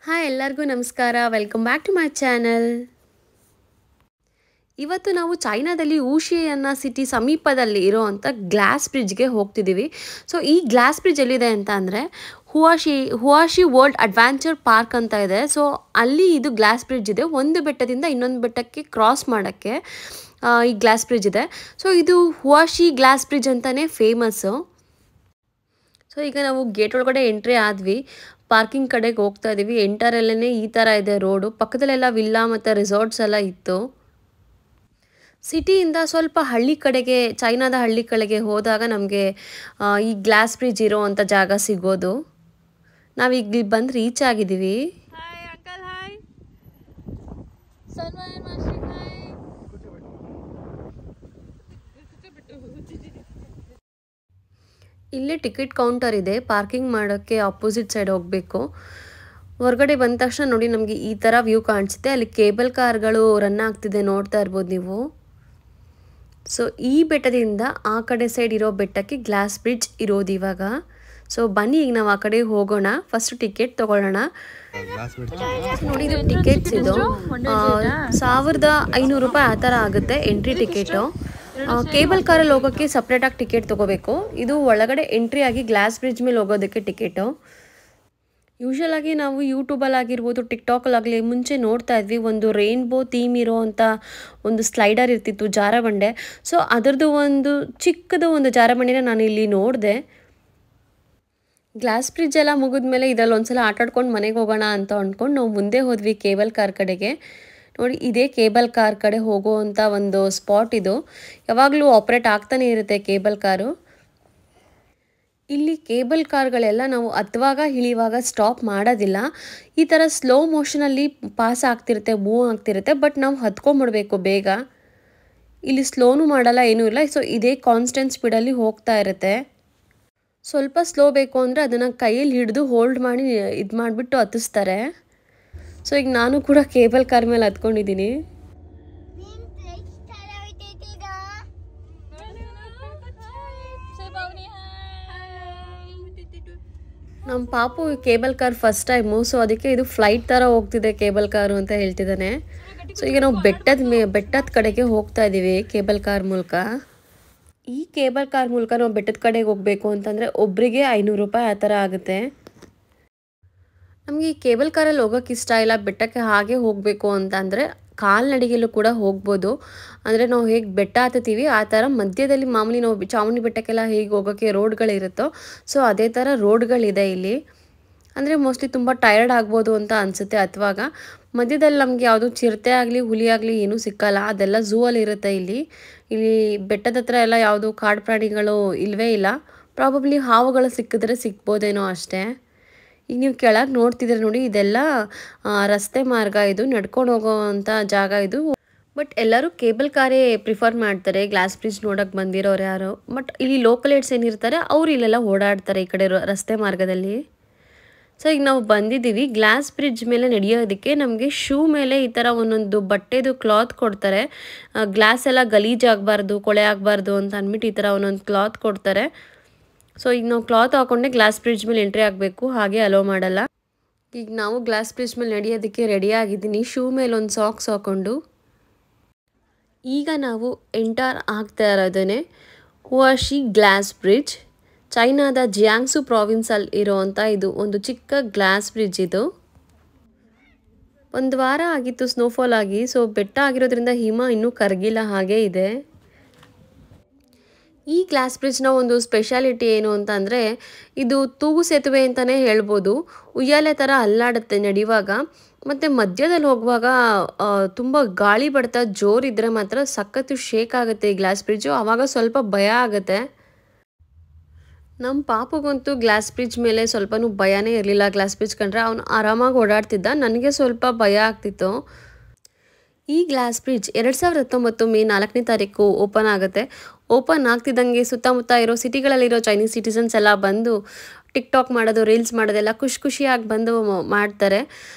Hi ಎಲ್ಲರಿಗೂ ನಮಸ್ಕಾರ. Welcome back to my channel. ಇವತ್ತು ನಾವು ಚೈನಾದಲ್ಲಿ ಊಶಿ ಅನ್ನೋ ಸಿಟಿ ಸಮೀಪದಲ್ಲಿ ಇರೋವಂಥ ಗ್ಲಾಸ್ ಬ್ರಿಡ್ಜ್ಗೆ ಹೋಗ್ತಿದ್ದೀವಿ. ಸೊ ಈ ಗ್ಲಾಸ್ ಬ್ರಿಡ್ಜ್ ಎಲ್ಲಿದೆ ಅಂತ ಅಂದರೆ ಹುವಾಶಿ ವರ್ಲ್ಡ್ ಅಡ್ವೆಂಚರ್ ಪಾರ್ಕ್ ಅಂತ ಇದೆ. ಸೊ ಅಲ್ಲಿ ಇದು ಗ್ಲಾಸ್ ಬ್ರಿಡ್ಜ್ ಇದೆ. ಒಂದು ಬೆಟ್ಟದಿಂದ ಇನ್ನೊಂದು ಬೆಟ್ಟಕ್ಕೆ ಕ್ರಾಸ್ ಮಾಡೋಕ್ಕೆ ಈ ಗ್ಲಾಸ್ ಬ್ರಿಡ್ಜ್ ಇದೆ. ಸೊ ಇದು ಹುವಾಶಿ ಗ್ಲಾಸ್ ಬ್ರಿಡ್ಜ್ ಅಂತಲೇ ಫೇಮಸ್ಸು. ಸೊ ಈಗ ನಾವು ಗೇಟ್ ಒಳಗಡೆ ಎಂಟ್ರಿ ಆದ್ವಿ. ಪಾರ್ಕಿಂಗ್ ಕಡೆಗೆ ಹೋಗ್ತಾ ಇದ್ದೀವಿ. ಎಂಟರಲ್ಲೇ ಈ ಥರ ಇದೆ ರೋಡು. ಪಕ್ಕದಲ್ಲೆಲ್ಲ ವಿಲ್ಲಾ ಮತ್ತು ರೆಸಾರ್ಟ್ಸ್ ಎಲ್ಲ ಇತ್ತು. ಸಿಟಿಯಿಂದ ಸ್ವಲ್ಪ ಹಳ್ಳಿ ಕಡೆಗೆ, ಚೈನಾದ ಹಳ್ಳಿ ಕಡೆಗೆ ಹೋದಾಗ ನಮಗೆ ಈ ಗ್ಲಾಸ್ ಬ್ರಿಡ್ಜ್ ಇರೋವಂಥ ಜಾಗ ಸಿಗೋದು. ನಾವೀಗ ಇಲ್ಲಿ ಬಂದು ರೀಚ್ ಆಗಿದ್ದೀವಿ. ಇಲ್ಲೇ ಟಿಕೆಟ್ ಕೌಂಟರ್ ಇದೆ. ಪಾರ್ಕಿಂಗ್ ಮಾಡೋಕ್ಕೆ ಆಪೋಸಿಟ್ ಸೈಡ್ ಹೋಗಬೇಕು. ಹೊರಗಡೆ ಬಂದ ತಕ್ಷಣ ನೋಡಿ ನಮಗೆ ಈ ಥರ ವ್ಯೂ ಕಾಣಿಸುತ್ತೆ. ಅಲ್ಲಿ ಕೇಬಲ್ ಕಾರ್ಗಳು ರನ್ ಆಗ್ತಿದೆ, ನೋಡ್ತಾ ಇರ್ಬೋದು ನೀವು. ಸೊ ಈ ಬೆಟ್ಟದಿಂದ ಆ ಕಡೆ ಸೈಡ್ ಇರೋ ಬೆಟ್ಟಕ್ಕೆ ಗ್ಲಾಸ್ ಬ್ರಿಡ್ಜ್ ಇರೋದು ಇವಾಗ. ಸೊ ಬನ್ನಿ ಈಗ ನಾವು ಆ ಕಡೆ ಹೋಗೋಣ. ಫಸ್ಟ್ ಟಿಕೆಟ್ ತೊಗೊಳ್ಳೋಣ. ನೋಡಿ ಇದು ಟಿಕೆಟ್ಸ್ ಇದು 1500 ರೂಪಾಯಿ ಆ ಥರ ಆಗುತ್ತೆ ಎಂಟ್ರಿ ಟಿಕೆಟು. ಕೇಬಲ್ ಕಾರಲ್ಲಿ ಹೋಗೋಕ್ಕೆ ಸಪ್ರೇಟಾಗಿ ಟಿಕೆಟ್ ತೊಗೋಬೇಕು. ಇದು ಒಳಗಡೆ ಎಂಟ್ರಿ ಆಗಿ ಗ್ಲಾಸ್ ಬ್ರಿಡ್ಜ್ ಮೇಲೆ ಹೋಗೋದಕ್ಕೆ ಟಿಕೆಟು. ಯೂಶ್ವಲಾಗಿ ನಾವು ಯೂಟ್ಯೂಬಲ್ಲಾಗಿರ್ಬೋದು, ಟಿಕ್ಟಾಕಲ್ಲಾಗಲಿ ಮುಂಚೆ ನೋಡ್ತಾ ಇದ್ವಿ, ಒಂದು ರೈನ್ಬೋ ಥೀಮ್ ಇರೋ ಅಂಥ ಒಂದು ಸ್ಲೈಡರ್ ಇರ್ತಿತ್ತು, ಜಾರಬಂಡೆ. ಸೊ ಅದರದ್ದು ಒಂದು ಚಿಕ್ಕದು ಒಂದು ಜಾರಬಂಡಿನ ನಾನು ಇಲ್ಲಿ ನೋಡಿದೆ. ಗ್ಲಾಸ್ ಬ್ರಿಡ್ಜ್ ಎಲ್ಲ ಮುಗಿದ್ಮೇಲೆ ಇದರಲ್ಲಿ ಒಂದ್ಸಲ ಆಟಾಡ್ಕೊಂಡು ಮನೆಗೆ ಹೋಗೋಣ ಅಂತ ಅಂದ್ಕೊಂಡು ನಾವು ಮುಂದೆ ಹೋದ್ವಿ ಕೇಬಲ್ ಕಾರ್ ಕಡೆಗೆ. ನೋಡಿ ಇದೇ ಕೇಬಲ್ ಕಾರ್ ಕಡೆ ಹೋಗುವಂಥ ಒಂದು ಸ್ಪಾಟ್ ಇದು. ಯಾವಾಗಲೂ ಆಪ್ರೇಟ್ ಆಗ್ತಾನೆ ಇರುತ್ತೆ ಕೇಬಲ್ ಕಾರು. ಇಲ್ಲಿ ಕೇಬಲ್ ಕಾರ್ಗಳೆಲ್ಲ ನಾವು ಹತ್ತುವಾಗ ಇಳಿಯುವಾಗ ಸ್ಟಾಪ್ ಮಾಡೋದಿಲ್ಲ. ಈ ಥರ ಸ್ಲೋ ಮೋಷನಲ್ಲಿ ಪಾಸ್ ಆಗ್ತಿರುತ್ತೆ, ಮೂವ್ ಆಗ್ತಿರುತ್ತೆ. ಬಟ್ ನಾವು ಹತ್ಕೊಂಡ್ಬಿಡ್ಬೇಕು ಬೇಗ. ಇಲ್ಲಿ ಸ್ಲೋನು ಮಾಡಲ್ಲ, ಏನೂ ಇಲ್ಲ. ಸೊ ಇದೇ ಕಾನ್ಸ್ಟೆಂಟ್ ಸ್ಪೀಡಲ್ಲಿ ಹೋಗ್ತಾ ಇರುತ್ತೆ. ಸ್ವಲ್ಪ ಸ್ಲೋ ಬೇಕು ಅಂದರೆ ಅದನ್ನು ಕೈಯಲ್ಲಿ ಹಿಡಿದು ಹೋಲ್ಡ್ ಮಾಡಿ ಇದು ಮಾಡಿಬಿಟ್ಟು ಹತ್ತಿಸ್ತಾರೆ. ಸೊ ಈಗ ನಾನು ಕೂಡ ಕೇಬಲ್ ಕಾರ್ ಮೇಲೆ ಹತ್ಕೊಂಡಿದ್ದೀನಿ. ನಮ್ಮ ಪಾಪು cable car first time. So ಅದಕ್ಕೆ ಇದು ಫ್ಲೈಟ್ ಥರ ಹೋಗ್ತಿದೆ ಕೇಬಲ್ ಕಾರು ಅಂತ ಹೇಳ್ತಿದ್ದಾನೆ. ಸೊ ಈಗ ನಾವು ಬೆಟ್ಟದ ಕಡೆಗೆ ಹೋಗ್ತಾ ಇದ್ದೀವಿ ಕೇಬಲ್ ಕಾರ್ ಮೂಲಕ. ಈ ಕೇಬಲ್ ಕಾರ್ ಮೂಲಕ ನಾವು ಬೆಟ್ಟದ ಕಡೆಗೆ ಹೋಗಬೇಕು ಅಂತಂದರೆ ಒಬ್ಬರಿಗೆ 500 ರೂಪಾಯಿ ಆ ಥರ ಆಗುತ್ತೆ. ನಮಗೆ ಈ ಕೇಬಲ್ ಕಾರಲ್ಲಿ ಹೋಗೋಕ್ಕೆ ಇಷ್ಟ ಇಲ್ಲ. ಬೆಟ್ಟಕ್ಕೆ ಹಾಗೆ ಹೋಗಬೇಕು ಅಂತ ಅಂದರೆ ಕಾಲ್ನಡಿಗೆಲ್ಲೂ ಕೂಡ ಹೋಗ್ಬೋದು. ಅಂದರೆ ನಾವು ಹೇಗೆ ಬೆಟ್ಟ ಹತ್ತೀವಿ ಆ ಥರ ಮಧ್ಯದಲ್ಲಿ ಮಾಮೂಲಿ ನಾವು ಚಾಮುಂಡಿ ಬೆಟ್ಟಕ್ಕೆಲ್ಲ ಹೇಗೆ ಹೋಗೋಕ್ಕೆ ರೋಡ್ಗಳಿರುತ್ತೋ ಸೊ ಅದೇ ಥರ ರೋಡ್ಗಳಿದೆ ಇಲ್ಲಿ. ಅಂದರೆ ಮೋಸ್ಟ್ಲಿ ತುಂಬ ಟಯರ್ಡ್ ಆಗ್ಬೋದು ಅಂತ ಅನಿಸುತ್ತೆ ಹತ್ತುವಾಗ. ಮಧ್ಯದಲ್ಲಿ ನಮಗೆ ಯಾವುದೂ ಚಿರತೆ ಆಗಲಿ ಹುಲಿ ಆಗಲಿ ಏನೂ ಸಿಕ್ಕಲ್ಲ. ಅದೆಲ್ಲ ಝೂ ಅಲ್ಲಿ ಇರುತ್ತೆ ಇಲ್ಲಿ. ಇಲ್ಲಿ ಬೆಟ್ಟದ ಹತ್ರ ಎಲ್ಲ ಯಾವುದೂ ಕಾಡು ಪ್ರಾಣಿಗಳು ಇಲ್ಲವೇ ಇಲ್ಲ. ಪ್ರಾಬಬ್ಲಿ ಹಾವುಗಳು ಸಿಕ್ಕಿದ್ರೆ ಸಿಗ್ಬೋದೇನೋ ಅಷ್ಟೇ. ಈಗ ನೀವು ಕೆಳಗೆ ನೋಡ್ತಿದ್ರೆ ನೋಡಿ, ಇದೆಲ್ಲ ರಸ್ತೆ ಮಾರ್ಗ. ಇದು ನಡ್ಕೊಂಡು ಹೋಗೋವಂಥ ಜಾಗ ಇದು. ಬಟ್ ಎಲ್ಲರೂ ಕೇಬಲ್ ಕಾರೇ ಪ್ರಿಫರ್ ಮಾಡ್ತಾರೆ ಗ್ಲಾಸ್ ಬ್ರಿಡ್ಜ್ ನೋಡೋಕ್ಕೆ ಬಂದಿರೋರು ಯಾರು. ಬಟ್ ಇಲ್ಲಿ ಲೋಕಲೇಟ್ಸ್ ಏನಿರ್ತಾರೆ ಅವ್ರು ಇಲ್ಲೆಲ್ಲ ಓಡಾಡ್ತಾರೆ ಈ ಕಡೆ ರಸ್ತೆ ಮಾರ್ಗದಲ್ಲಿ. ಸೊ ಈಗ ನಾವು ಬಂದಿದ್ದೀವಿ ಗ್ಲಾಸ್ ಬ್ರಿಡ್ಜ್ ಮೇಲೆ ನಡೆಯೋದಕ್ಕೆ. ನಮಗೆ ಶೂ ಮೇಲೆ ಈ ಥರ ಒಂದೊಂದು ಬಟ್ಟೆದು ಕ್ಲಾತ್ ಕೊಡ್ತಾರೆ. ಗ್ಲಾಸ್ ಎಲ್ಲ ಗಲೀಜಾಗಬಾರ್ದು, ಕೊಳೆ ಆಗಬಾರ್ದು ಅಂತ ಅಂದ್ಬಿಟ್ಟು ಈ ಥರ ಒಂದೊಂದು ಕ್ಲಾತ್ ಕೊಡ್ತಾರೆ. ಸೊ ಈಗ ನಾವು ಕ್ಲಾತ್ ಹಾಕ್ಕೊಂಡೆ ಗ್ಲಾಸ್ ಬ್ರಿಡ್ಜ್ ಮೇಲೆ ಎಂಟ್ರಿ ಆಗಬೇಕು, ಹಾಗೆ ಅಲೋ ಮಾಡಲ್ಲ. ಈಗ ನಾವು ಗ್ಲಾಸ್ ಬ್ರಿಡ್ಜ್ ಮೇಲೆ ನಡೆಯೋದಕ್ಕೆ ರೆಡಿ ಆಗಿದ್ದೀನಿ, ಶೂ ಮೇಲೆ ಒಂದು ಸಾಕ್ಸ್ ಹಾಕ್ಕೊಂಡು. ಈಗ ನಾವು ಎಂಟರ್ ಆಗ್ತಾ ಇರೋದೇ ಹುವಾಶಿ ಗ್ಲಾಸ್ ಬ್ರಿಡ್ಜ್. ಚೈನಾದ ಜಿಯಾಂಗ್ಸು ಪ್ರಾವಿನ್ಸಲ್ಲಿ ಇರೋವಂಥ ಇದು ಒಂದು ಚಿಕ್ಕ ಗ್ಲಾಸ್ ಬ್ರಿಡ್ಜ್. ಇದು ಒಂದು ವಾರ ಆಗಿತ್ತು ಸ್ನೋಫಾಲ್ ಆಗಿ. ಸೊ ಬೆಟ್ಟ ಆಗಿರೋದ್ರಿಂದ ಹಿಮ ಇನ್ನೂ ಕರಗಿಲ್ಲ, ಹಾಗೇ ಇದೆ. ಈ ಗ್ಲಾಸ್ ಬ್ರಿಡ್ಜ್ನ ಒಂದು ಸ್ಪೆಷಾಲಿಟಿ ಏನು ಅಂತ ಅಂದರೆ ಇದು ತೂಗು ಸೇತುವೆ ಅಂತಲೇ ಹೇಳ್ಬೋದು. ಉಯ್ಯಾಲೆ ಥರ ಅಲ್ಲಾಡುತ್ತೆ ನಡೆಯುವಾಗ. ಮತ್ತು ಮಧ್ಯದಲ್ಲಿ ಹೋಗುವಾಗ ತುಂಬ ಗಾಳಿ ಬಡ್ತಾ ಜೋರಿದ್ದರೆ ಮಾತ್ರ ಸಖತ್ತು ಶೇಕ್ ಆಗುತ್ತೆ ಈ ಗ್ಲಾಸ್ ಬ್ರಿಡ್ಜು. ಆವಾಗ ಸ್ವಲ್ಪ ಭಯ ಆಗುತ್ತೆ. ನಮ್ಮ ಪಾಪಗಂತೂ ಗ್ಲಾಸ್ ಬ್ರಿಡ್ಜ್ ಮೇಲೆ ಸ್ವಲ್ಪನೂ ಭಯನೇ ಇರಲಿಲ್ಲ. ಗ್ಲಾಸ್ ಬ್ರಿಡ್ಜ್ ಕಂಡ್ರೆ ಅವನು ಆರಾಮಾಗಿ ಓಡಾಡ್ತಿದ್ದ. ನನಗೆ ಸ್ವಲ್ಪ ಭಯ ಆಗ್ತಿತ್ತು. ಈ ಗ್ಲಾಸ್ ಬ್ರಿಡ್ಜ್ 2019 ಮೇ 4ನೇ ತಾರೀಕು ಓಪನ್ ಆಗುತ್ತೆ. ಓಪನ್ ಆಗ್ತಿದ್ದಂಗೆ ಸುತ್ತಮುತ್ತ ಇರೋ ಸಿಟಿಗಳಲ್ಲಿರೋ ಚೈನೀಸ್ ಸಿಟಿಸನ್ಸ್ ಎಲ್ಲ ಬಂದು ಟಿಕ್ಟಾಕ್ ಮಾಡೋದು, ರೀಲ್ಸ್ ಮಾಡೋದೆಲ್ಲ ಖುಷಿಯಾಗಿ ಬಂದು ಮಾಡ್ತಾರೆ.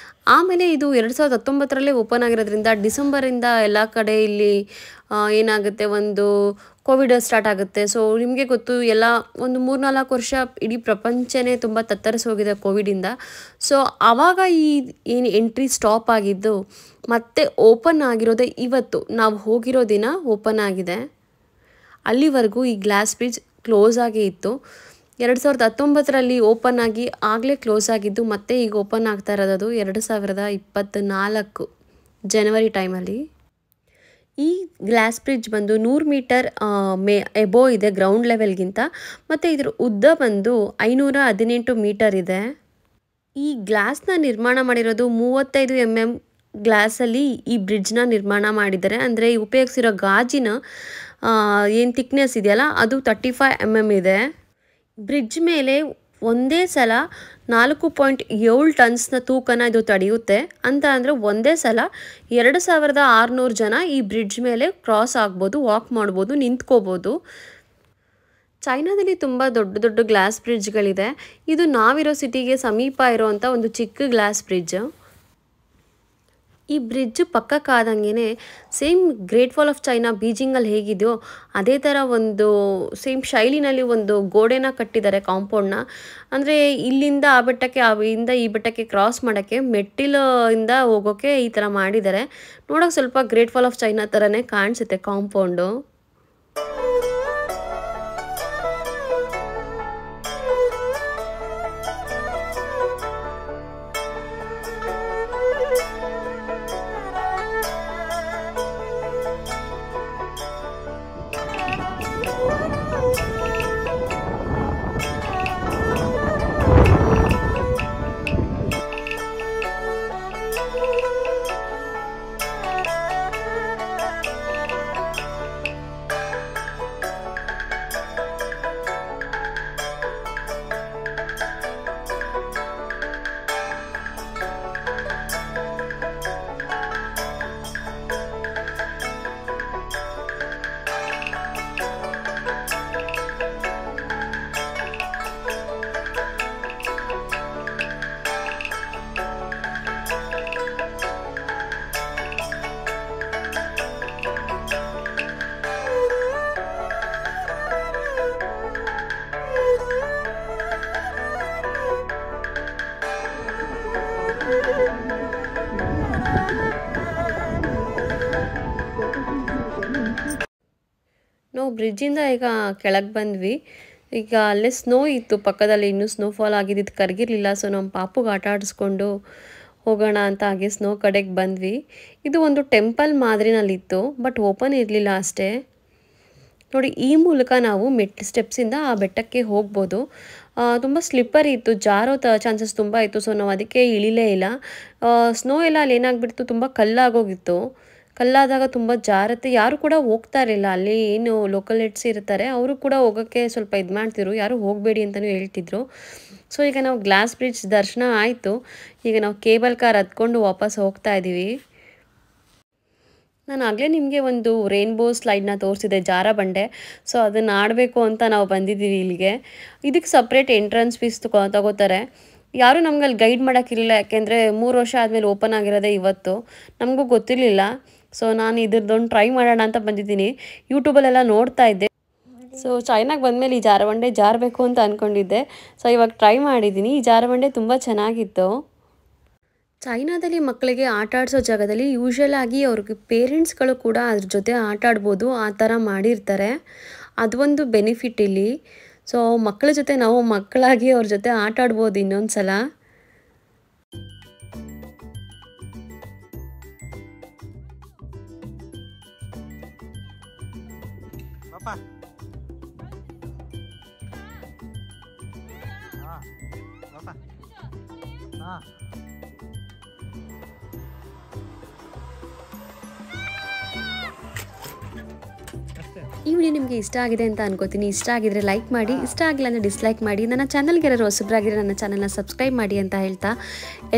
ಆಮೇಲೆ ಇದು 2019ರಲ್ಲೇ ಓಪನ್ ಆಗಿರೋದ್ರಿಂದ ಡಿಸೆಂಬರಿಂದ ಎಲ್ಲ ಕಡೆ ಇಲ್ಲಿ ಏನಾಗುತ್ತೆ, ಒಂದು ಕೋವಿಡ್ ಸ್ಟಾರ್ಟ್ ಆಗುತ್ತೆ. ಸೊ ನಿಮಗೆ ಗೊತ್ತು ಎಲ್ಲ ಒಂದು 3-4 ವರ್ಷ ಇಡೀ ಪ್ರಪಂಚನೇ ತುಂಬ ತತ್ತರಿಸಿ ಹೋಗಿದೆ ಕೋವಿಡಿಂದ. ಸೊ ಆವಾಗ ಈ ಏನು ಎಂಟ್ರಿ ಸ್ಟಾಪ್ ಆಗಿದ್ದು ಮತ್ತೆ ಓಪನ್ ಆಗಿರೋದೇ ಇವತ್ತು ನಾವು ಹೋಗಿರೋ ದಿನ ಓಪನ್ ಆಗಿದೆ. ಅಲ್ಲಿವರೆಗೂ ಈ ಗ್ಲಾಸ್ ಬ್ರಿಡ್ಜ್ ಕ್ಲೋಸ್ ಆಗೇ ಇತ್ತು. 2019ರಲ್ಲಿ ಓಪನ್ ಆಗಿ ಆಗಲೇ ಕ್ಲೋಸ್ ಆಗಿದ್ದು ಮತ್ತೆ ಈಗ ಓಪನ್ ಆಗ್ತಾ ಇರೋದು 2024 ಜನವರಿ ಟೈಮಲ್ಲಿ. ಈ ಗ್ಲಾಸ್ ಬ್ರಿಡ್ಜ್ ಬಂದು 100 ಮೀಟರ್ ಎಬೋ ಇದೆ ಗ್ರೌಂಡ್ ಲೆವೆಲ್ಗಿಂತ, ಮತ್ತು ಇದ್ರ ಉದ್ದ ಬಂದು 518 ಮೀಟರ್ ಇದೆ. ಈ ಗ್ಲಾಸ್ನ ನಿರ್ಮಾಣ ಮಾಡಿರೋದು 35 mm ಗ್ಲಾಸಲ್ಲಿ ಈ ಬ್ರಿಡ್ಜ್ನ ನಿರ್ಮಾಣ ಮಾಡಿದ್ದಾರೆ. ಅಂದರೆ ಉಪಯೋಗಿಸಿರೋ ಗಾಜಿನ ಏನು ಥಿಕ್ನೆಸ್ ಇದೆಯಲ್ಲ ಅದು 35 mm ಇದೆ. ಬ್ರಿಡ್ಜ್ ಮೇಲೆ ಒಂದೇ ಸಲ 4.7 ಟನ್ಸ್ನ ತೂಕನ ಇದು ತಡೆಯುತ್ತೆ. ಅಂತ ಅಂದರೆ ಒಂದೇ ಸಲ 2600 ಜನ ಈ ಬ್ರಿಡ್ಜ್ ಮೇಲೆ ಕ್ರಾಸ್ ಆಗ್ಬೋದು, ವಾಕ್ ಮಾಡ್ಬೋದು, ನಿಂತ್ಕೋಬೋದು. ಚೈನಾದಲ್ಲಿ ತುಂಬ ದೊಡ್ಡ ದೊಡ್ಡ ಗ್ಲಾಸ್ ಬ್ರಿಡ್ಜ್ಗಳಿದೆ. ಇದು ನಾವಿರೋ ಸಿಟಿಗೆ ಸಮೀಪ ಇರೋವಂಥ ಒಂದು ಚಿಕ್ಕ ಗ್ಲಾಸ್ ಬ್ರಿಡ್ಜ್. ಈ ಬ್ರಿಡ್ಜ್ ಪಕ್ಕಕ್ಕಾದಂಗೆ same great wall of China ಬೀಜಿಂಗಲ್ಲಿ ಹೇಗಿದೆಯೋ ಅದೇ ಥರ ಒಂದು ಸೇಮ್ ಶೈಲಿನಲ್ಲಿ ಒಂದು ಗೋಡೆನ ಕಟ್ಟಿದ್ದಾರೆ, ಕಾಂಪೌಂಡ್ನ. ಅಂದರೆ ಇಲ್ಲಿಂದ ಆ ಬೆಟ್ಟಕ್ಕೆ, ಅಲ್ಲಿಂದ ಈ ಬೆಟ್ಟಕ್ಕೆ ಕ್ರಾಸ್ ಮಾಡೋಕ್ಕೆ ಮೆಟ್ಟಿಲಿಂದ ಹೋಗೋಕ್ಕೆ ಈ ಥರ ಮಾಡಿದ್ದಾರೆ. ನೋಡೋಕೆ ಸ್ವಲ್ಪ ಗ್ರೇಟ್ ವಾಲ್ ಆಫ್ ಚೈನಾ ಥರನೇ ಕಾಣಿಸುತ್ತೆ ಕಾಂಪೌಂಡು. ನಾವು ಬ್ರಿಡ್ಜಿಂದ ಈಗ ಕೆಳಗೆ ಬಂದ್ವಿ. ಈಗ ಅಲ್ಲೇ ಸ್ನೋ ಇತ್ತು ಪಕ್ಕದಲ್ಲಿ, ಇನ್ನೂ ಸ್ನೋಫಾಲ್ ಆಗಿದ್ದು ಕರಗಿರಲಿಲ್ಲ. ಸೊ ನಮ್ಮ ಪಾಪುಗೆ ಆಟ ಆಡಿಸ್ಕೊಂಡು ಹೋಗೋಣ ಅಂತ ಹಾಗೆ ಸ್ನೋ ಕಡೆಗೆ ಬಂದ್ವಿ. ಇದು ಒಂದು ಟೆಂಪಲ್ ಮಾದರಿನಲ್ಲಿತ್ತು, ಬಟ್ ಓಪನ್ ಇರಲಿಲ್ಲ ಅಷ್ಟೇ. ನೋಡಿ, ಈ ಮೂಲಕ ನಾವು ಸ್ಟೆಪ್ಸಿಂದ ಆ ಬೆಟ್ಟಕ್ಕೆ ಹೋಗ್ಬೋದು. ತುಂಬ ಸ್ಲಿಪ್ಪರಿ ಇತ್ತು, ಜಾರೋ ಚಾನ್ಸಸ್ ತುಂಬ ಇತ್ತು. ಸೊ ನಾವು ಅದಕ್ಕೆ ಇಳಿಲೇ ಇಲ್ಲ. ಸ್ನೋ ಎಲ್ಲ ಅಲ್ಲಿ ಏನಾಗ್ಬಿಡ್ತು, ತುಂಬ ಕಲ್ಲಾಗೋಗಿತ್ತು. ಕಲ್ಲಾದಾಗ ತುಂಬ ಜಾರತ್ತೆ. ಯಾರು ಕೂಡ ಹೋಗ್ತಾ ಇರಲಿಲ್ಲ. ಅಲ್ಲಿ ಏನು ಲೋಕಲ್ ಹೆಡ್ಸ್ ಇರ್ತಾರೆ ಅವರು ಕೂಡ ಹೋಗೋಕ್ಕೆ ಸ್ವಲ್ಪ ಇದು ಮಾಡ್ತಿದ್ರು, ಯಾರು ಹೋಗಬೇಡಿ ಅಂತಲೂ ಹೇಳ್ತಿದ್ರು. ಸೊ ಈಗ ನಾವು ಗ್ಲಾಸ್ ಬ್ರಿಡ್ಜ್ ದರ್ಶನ ಆಯಿತು. ಈಗ ನಾವು ಕೇಬಲ್ ಕಾರ್ ಹತ್ಕೊಂಡು ವಾಪಸ್ ಹೋಗ್ತಾ ಇದ್ದೀವಿ. ನಾನು ಆಗಲೇ ನಿಮಗೆ ಒಂದು ರೇನ್ಬೋ ಸ್ಲೈಡ್ನ ತೋರಿಸಿದೆ, ಜಾರ ಬಂಡೆ. ಸೊ ಅದನ್ನು ಆಡಬೇಕು ಅಂತ ನಾವು ಬಂದಿದ್ದೀವಿ ಇಲ್ಲಿಗೆ. ಇದಕ್ಕೆ ಸಪ್ರೇಟ್ ಎಂಟ್ರೆನ್ಸ್ ಫೀಸ್ ತಗೋತಾರೆ. ಯಾರೂ ನಮ್ಗೆ ಅಲ್ಲಿ ಗೈಡ್ ಮಾಡೋಕ್ಕಿರಲಿಲ್ಲ, ಯಾಕೆಂದರೆ 3 ವರ್ಷ ಆದಮೇಲೆ ಓಪನ್ ಆಗಿರೋದೇ ಇವತ್ತು. ನಮಗೂ ಗೊತ್ತಿರಲಿಲ್ಲ. ಸೊ ನಾನು ಇದ್ರದ್ದೊಂದು ಟ್ರೈ ಮಾಡೋಣ ಅಂತ ಬಂದಿದ್ದೀನಿ. ಯೂಟ್ಯೂಬಲ್ಲೆಲ್ಲ ನೋಡ್ತಾ ಇದ್ದೆ. ಸೊ ಚೈನಾಗೆ ಬಂದಮೇಲೆ ಈ ಜಾರಬಂಡೆ ಜಾರಬೇಕು ಅಂತ ಅಂದ್ಕೊಂಡಿದ್ದೆ. ಸೊ ಇವಾಗ ಟ್ರೈ ಮಾಡಿದ್ದೀನಿ. ಈ ಜಾರಬಂಡೆ ತುಂಬ ಚೆನ್ನಾಗಿತ್ತು. ಚೈನಾದಲ್ಲಿ ಮಕ್ಕಳಿಗೆ ಆಟ ಆಡಿಸೋ ಜಾಗದಲ್ಲಿ ಯೂಶ್ವಲ್ ಆಗಿ ಅವ್ರಿಗೆ ಪೇರೆಂಟ್ಸ್ಗಳು ಕೂಡ ಅದ್ರ ಜೊತೆ ಆಟ ಆಡ್ಬೋದು, ಆ ಥರ ಮಾಡಿರ್ತಾರೆ. ಅದೊಂದು ಬೆನಿಫಿಟ್ ಇಲ್ಲಿ. ಸೊ ಮಕ್ಕಳ ಜೊತೆ ನಾವು ಮಕ್ಕಳಾಗಿ ಅವ್ರ ಜೊತೆ ಆಟ ಆಡ್ಬೋದು ಇನ್ನೊಂದು ಸಲ. ಈ ವಿಡಿಯೋ ನಿಮಗೆ ಇಷ್ಟ ಆಗಿದೆ ಅಂತ ಅನ್ಕೋತೀನಿ. ಇಷ್ಟ ಆಗಿದ್ರೆ ಲೈಕ್ ಮಾಡಿ, ಇಷ್ಟ ಆಗಿಲ್ಲ ಅಂದರೆ ಡಿಸ್ಲೈಕ್ ಮಾಡಿ. ನನ್ನ ಚಾನಲ್ಗೆ ಯಾರು ಹೊಸಬ್ರಾಗಿದ್ರೆ ನನ್ನ ಚಾನಲ್ನ ಸಬ್ಸ್ಕ್ರೈಬ್ ಮಾಡಿ ಅಂತ ಹೇಳ್ತಾ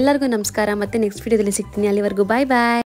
ಎಲ್ಲರಿಗೂ ನಮಸ್ಕಾರ. ಮತ್ತೆ ನೆಕ್ಸ್ಟ್ ವಿಡಿಯೋದಲ್ಲಿ ಸಿಗ್ತೀನಿ. ಅಲ್ಲಿವರೆಗೂ ಬಾಯ್ ಬಾಯ್.